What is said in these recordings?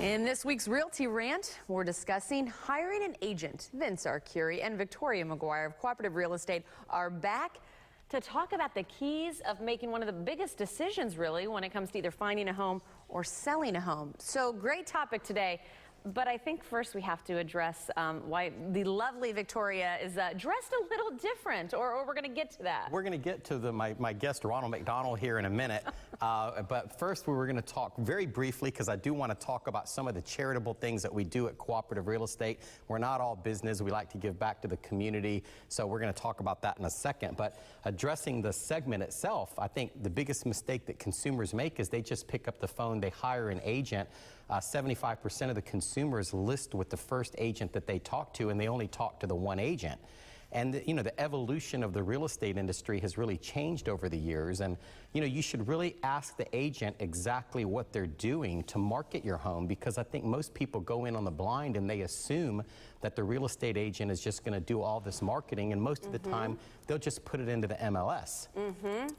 In this week's Realty Rant, we're discussing hiring an agent. Vince Arcuri and Victoria McGuire of Cooperative Real Estate are back to talk about the keys of making one of the biggest decisions, really, when it comes to either finding a home or selling a home. So, great topic today. But I think first we have to address why the lovely Victoria is dressed a little different, or we're going to get to that. We're going to get to my guest, Ronald McDonald, here in a minute. But first, we were going to talk very briefly, because I do want to talk about some of the charitable things that we do at Cooperative Real Estate. We're not all business. We like to give back to the community. So we're going to talk about that in a second. But addressing the segment itself, I think the biggest mistake that consumers make is they just pick up the phone, they hire an agent. 75% of the consumers list with the first agent that they talk to, and they only talk to the one agent. And the evolution of the real estate industry has really changed over the years. And you should really ask the agent exactly what they're doing to market your home, because I think most people go in on the blind and they assume that the real estate agent is just going to do all this marketing, and most of the time they'll just put it into the MLS.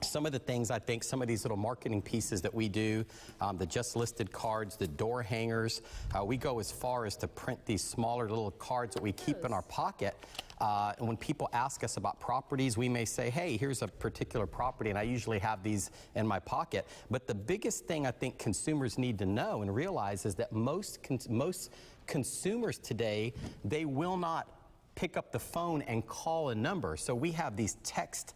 Some of the things, I think, some of these little marketing pieces that we do, the just listed cards, the door hangers, we go as far as to print these smaller little cards that we keep in our pocket. And when people ask us about properties, we may say, hey, here's a particular property, and I usually have these in my pocket. But the biggest thing I think consumers need to know and realize is that most consumers today, they will not pick up the phone and call a number. So we have these text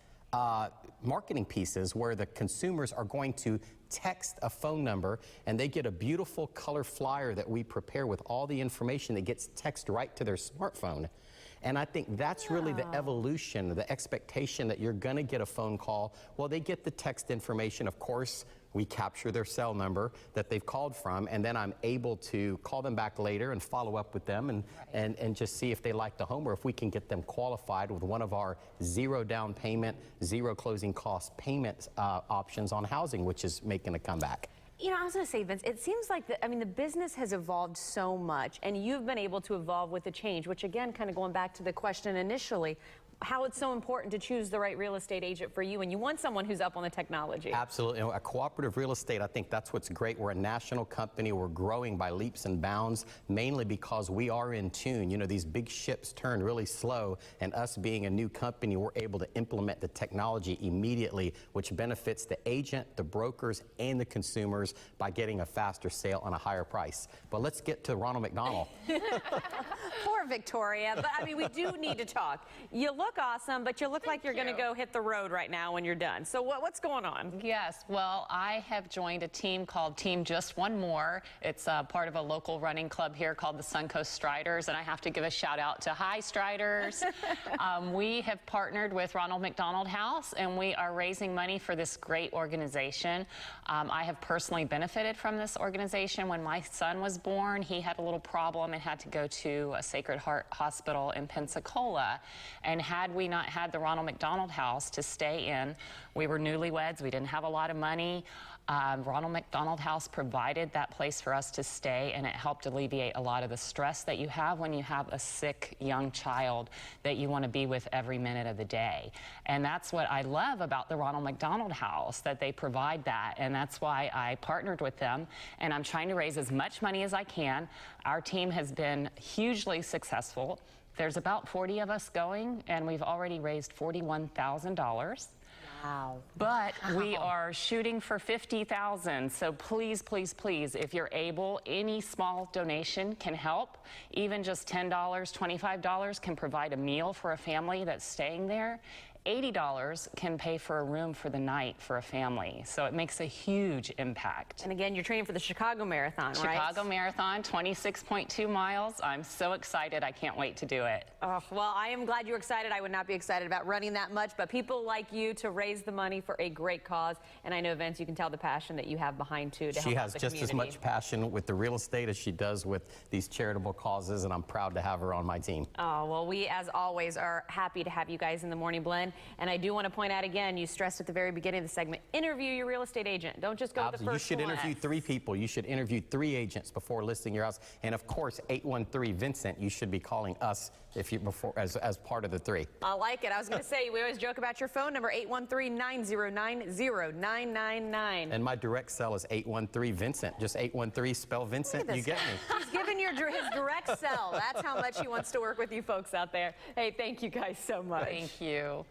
marketing pieces where the consumers are going to text a phone number, and they get a beautiful color flyer that we prepare with all the information that gets texted right to their smartphone. And I think that's really the evolution, the expectation that you're going to get a phone call. Well, they get the text information. Of course, we capture their cell number that they've called from, and then I'm able to call them back later and follow up with them and just see if they like the home, or if we can get them qualified with one of our zero down payment, zero closing cost payment options on housing, which is making a comeback. I was going to say, Vince, it seems like the business has evolved so much, and you've been able to evolve with the change, which again, kind of going back to the question initially, how it's so important to choose the right real estate agent for you, and you want someone who's up on the technology. Absolutely. A Cooperative Real Estate, I think that's what's great. We're a national company. We're growing by leaps and bounds, mainly because we are in tune. These big ships turn really slow, and us being a new company, we're able to implement the technology immediately, which benefits the agent, the brokers, and the consumers by getting a faster sale on a higher price. But let's get to Ronald McDonald. Poor Victoria, but we do need to talk. You look awesome, but you look like you're going to go hit the road right now when you're done. So what's going on? Yes, well, I have joined a team called Team Just One More. It's part of a local running club here called the Suncoast Striders, and I have to give a shout out to Hi Striders. We have partnered with Ronald McDonald House, and we are raising money for this great organization. I have personally benefited from this organization. When my son was born, he had a little problem and had to go to a Sacred Heart Hospital in Pensacola, and had we not had the Ronald McDonald House to stay in, we were newlyweds, we didn't have a lot of money. Ronald McDonald House provided that place for us to stay, and it helped alleviate a lot of the stress that you have when you have a sick young child that you want to be with every minute of the day. And that's what I love about the Ronald McDonald House, that they provide that, and that's why I partnered with them, and I'm trying to raise as much money as I can. Our team has been hugely successful. There's about 40 of us going, and we've already raised $41,000. Wow. But we are shooting for $50,000. So please, please, please, if you're able, any small donation can help. Even just $10, $25 can provide a meal for a family that's staying there. $80 can pay for a room for the night for a family. So it makes a huge impact. And again, you're training for the Chicago Marathon, right? Chicago Marathon, 26.2 miles. I'm so excited. I can't wait to do it. Oh, well, I am glad you're excited. I would not be excited about running that much, but people like you to raise the money for a great cause. And I know, Vince, you can tell the passion that you have behind, too, to help out the community. She has just as much passion with the real estate as she does with these charitable causes, and I'm proud to have her on my team. Oh, well, we, as always, are happy to have you guys in the Morning Blend. And I do want to point out again, you stressed at the very beginning of the segment, interview your real estate agent. Don't just go with the You first should one. interview 3 people. You should interview 3 agents before listing your house. And of course, 813-VINCENT, you should be calling us if you as part of the 3. I like it. I was going to say, we always joke about your phone number, 813-909-0999. And my direct cell is 813-VINCENT. Just 813, spell Vincent, you get me. He's given his direct cell. That's how much he wants to work with you folks out there. Hey, thank you guys so much. Thank you.